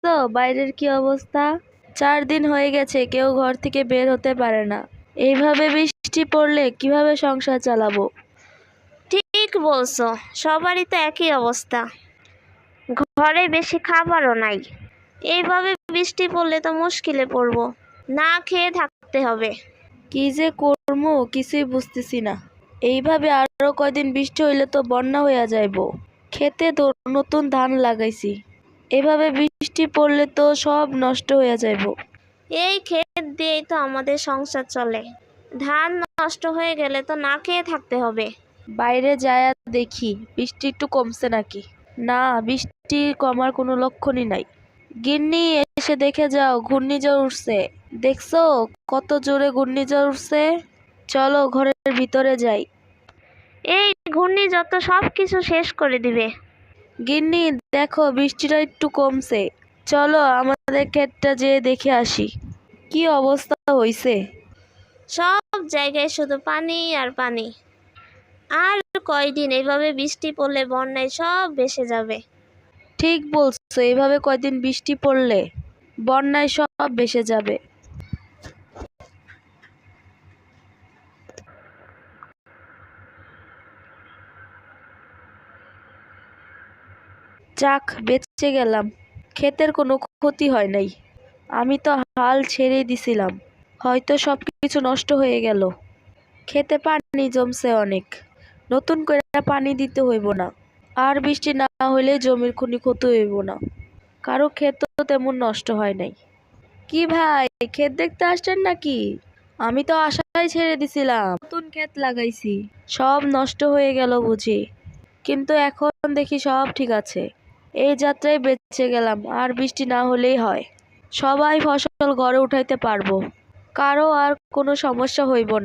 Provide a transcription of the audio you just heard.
দেখছো বাইরের কি অবস্থা? 4 দিন হয়ে গেছে কেউ ঘর থেকে বের হতে পারে না। এইভাবে বৃষ্টি পড়লে কিভাবে সংসার চালাবো? ঠিক বলছো, সবারই তো একই অবস্থা। ঘরে বেশি খাবারও নাই। এইভাবে বৃষ্টি পড়লে তো মুশকিলে পড়বো, না খেয়ে থাকতে হবে। কি যে করবো কিছুই বুঝতেছি না। এইভাবে আরো কয়দিন বৃষ্টি হইলে তো বন্যা হইয়া যাইবো। খেতে তো নতুন ধান লাগাইছি, এভাবে বৃষ্টি পড়লে তো সব নষ্ট হইয়া যাইবো। এই ক্ষেত দিয়েই তো আমাদের সংসার চলে। ধান নষ্ট হয়ে গেলে তো না খেয়ে থাকতে হবে। বাইরে যায়া দেখি বৃষ্টি একটু কমছে নাকি। না, বৃষ্টি কমার কোনো লক্ষণই নাই। গিন্নি, এসে দেখে যাও ঘূর্ণিঝড় উঠছে। দেখছো কত জোরে ঘূর্ণিঝড় উঠছে? চলো ঘরের ভিতরে যাই। এই ঘূর্ণিঝড় তো সব কিছু শেষ করে দিবে। গিন্নি, দেখো বৃষ্টিটা একটু কমছে, চলো আমাদের ক্ষেতটা যেয়ে দেখে আসি কি অবস্থা হইছে। সব জায়গায় শুধু পানি আর পানি। আর কয়দিন এইভাবে বৃষ্টি পড়লে বন্যায় সব ভেসে যাবে। ঠিক বলছো, এভাবে কয়দিন বৃষ্টি পড়লে বন্যায় সব ভেসে যাবে। যাক, বেঁচে গেলাম। ক্ষেতের কোনো ক্ষতি হয় নাই। আমি তো হাল ছেড়ে দিছিলাম, হয়তো সবকিছু নষ্ট হয়ে গেল। খেতে পানি জমছে অনেক, নতুন করে পানি দিতে হইব না। আর বৃষ্টি না হইলে জমির কোনো ক্ষতি হইব না। কারো ক্ষেত তো তেমন নষ্ট হয় নাই। কি ভাই, ক্ষেত দেখতে আসছেন নাকি? আমি তো আশাই ছেড়ে দিছিলাম, নতুন ক্ষেত লাগাইছি, সব নষ্ট হয়ে গেল বুঝি। কিন্তু এখন দেখি সব ঠিক আছে। এই যাত্রায় বেঁচে গেলাম, আর বৃষ্টি না হলেই হয়। সবাই ফসল ঘরে উঠাইতে পারবো, কারো আর কোনো সমস্যা হইব না।